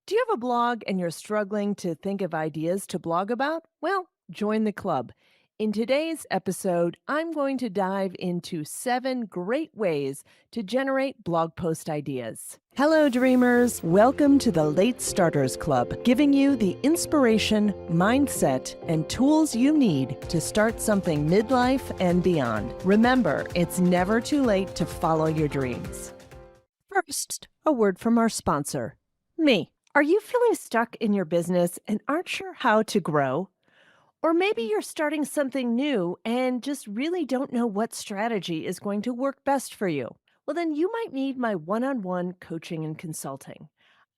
Do you have a blog and you're struggling to think of ideas to blog about? Well, join the club. In today's episode, I'm going to dive into 7 great ways to generate blog post ideas. Hello, dreamers. Welcome to the Late Starters Club, giving you the inspiration, mindset, and tools you need to start something midlife and beyond. Remember, it's never too late to follow your dreams. First, a word from our sponsor, me. Are you feeling stuck in your business and aren't sure how to grow? Or maybe you're starting something new and just really don't know what strategy is going to work best for you. Well, then you might need my one on one coaching and consulting.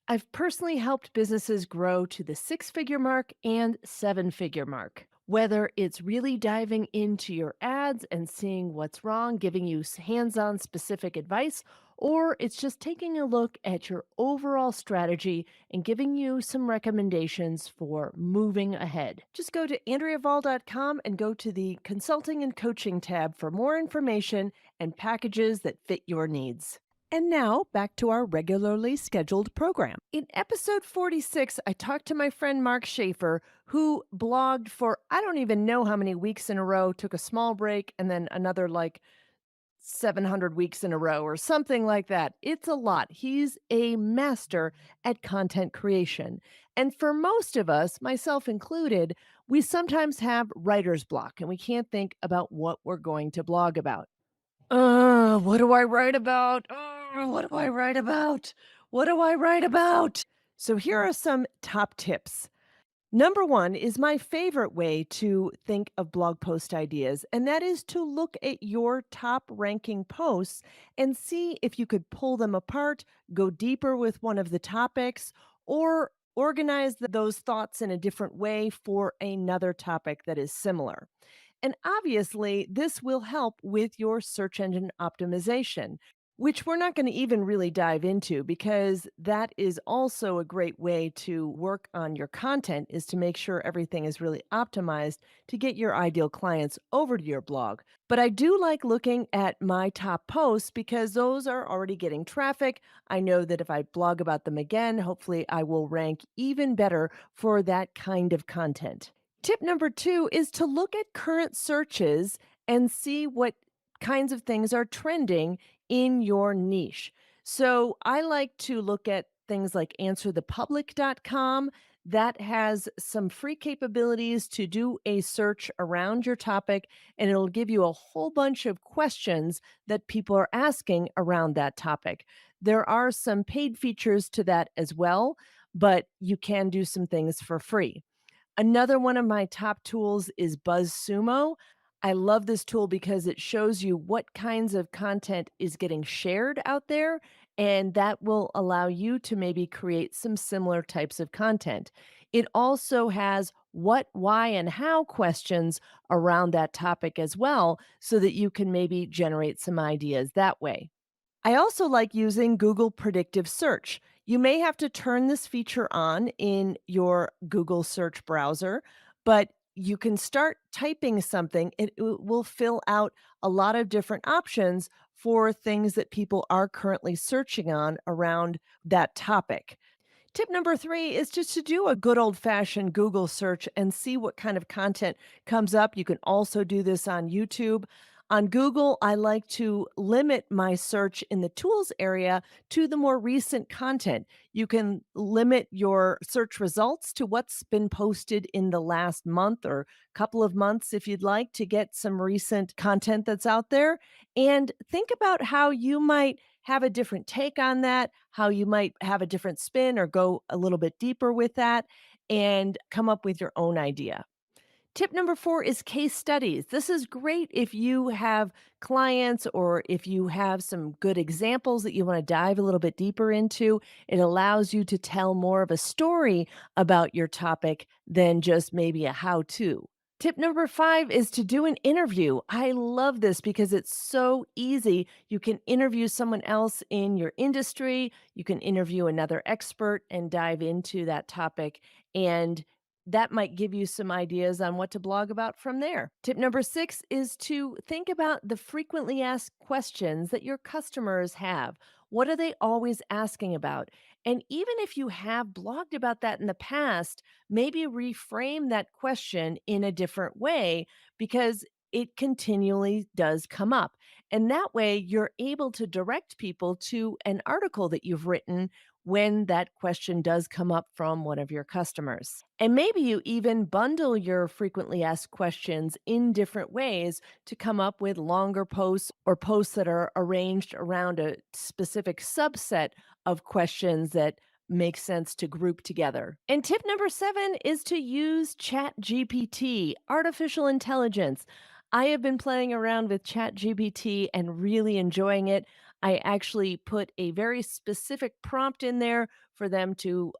I've personally helped businesses grow to the 6 figure mark and 7 figure mark. Whether it's really diving into your ads and seeing what's wrong, giving you hands on specific advice, or it's just taking a look at your overall strategy and giving you some recommendations for moving ahead. Just go to AndreaVall.com and go to the Consulting and Coaching tab for more information and packages that fit your needs. And now back to our regularly scheduled program. In episode 46, I talked to my friend Mark Schaefer, who blogged for I don't even know how many weeks in a row, took a small break, and then another 700 weeks in a row or something like that. It's a lot. He's a master at content creation. And for most of us, myself included, we sometimes have writer's block and we can't think about what we're going to blog about. What do I write about? What do I write about? What do I write about? So here are some top tips. Number one is my favorite way to think of blog post ideas, and that is to look at your top ranking posts and see if you could pull them apart, go deeper with one of the topics, or organize those thoughts in a different way for another topic that is similar. And obviously, this will help with your search engine optimization, which we're not going to even really dive into because that is also a great way to work on your content is to make sure everything is really optimized to get your ideal clients over to your blog. But I do like looking at my top posts because those are already getting traffic. I know that if I blog about them again, hopefully I will rank even better for that kind of content. Tip number 2 is to look at current searches and see what kinds of things are trending in your niche. So I like to look at things like answerthepublic.com that has some free capabilities to do a search around your topic, and it'll give you a whole bunch of questions that people are asking around that topic. There are some paid features to that as well, but you can do some things for free. Another one of my top tools is BuzzSumo. I love this tool because it shows you what kinds of content is getting shared out there, and that will allow you to maybe create some similar types of content. It also has what, why, and how questions around that topic as well, so that you can maybe generate some ideas that way. I also like using Google Predictive Search. You may have to turn this feature on in your Google search browser, but you can start typing something. It will fill out a lot of different options for things that people are currently searching on around that topic. Tip number 3 is just to do a good old fashioned Google search and see what kind of content comes up. You can also do this on YouTube. On Google, I like to limit my search in the tools area to the more recent content. You can limit your search results to what's been posted in the last month or couple of months if you'd like to get some recent content that's out there. And think about how you might have a different take on that, how you might have a different spin or go a little bit deeper with that and come up with your own idea. Tip number 4 is case studies. This is great if you have clients or if you have some good examples that you want to dive a little bit deeper into. It allows you to tell more of a story about your topic than just maybe a how to. Tip number 5 is to do an interview. I love this because it's so easy. You can interview someone else in your industry, you can interview another expert and dive into that topic. And that might give you some ideas on what to blog about from there. Tip number 6 is to think about the frequently asked questions that your customers have. What are they always asking about? And even if you have blogged about that in the past, maybe reframe that question in a different way because it continually does come up. And that way, you're able to direct people to an article that you've written when that question does come up from one of your customers. And maybe you even bundle your frequently asked questions in different ways to come up with longer posts or posts that are arranged around a specific subset of questions that make sense to group together. And tip number 7 is to use Chat GPT, artificial intelligence. I have been playing around with Chat GPT and really enjoying it. I actually put a very specific prompt in there for them to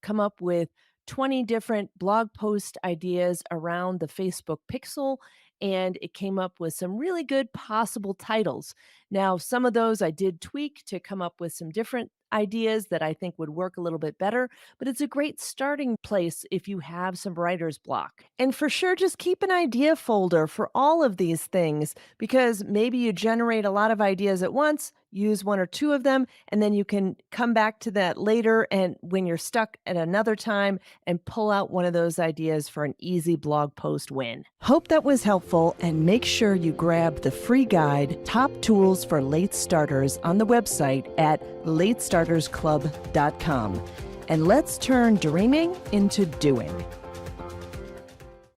come up with 20 different blog post ideas around the Facebook pixel. And it came up with some really good possible titles. Now, some of those I did tweak to come up with some different ideas that I think would work a little bit better, but it's a great starting place if you have some writer's block. And for sure, just keep an idea folder for all of these things because maybe you generate a lot of ideas at once, use one or two of them, and then you can come back to that later and when you're stuck at another time and pull out one of those ideas for an easy blog post win. Hope that was helpful, and make sure you grab the free guide, Top Tools for Late Starters, on the website at latestartersclub.com. And let's turn dreaming into doing.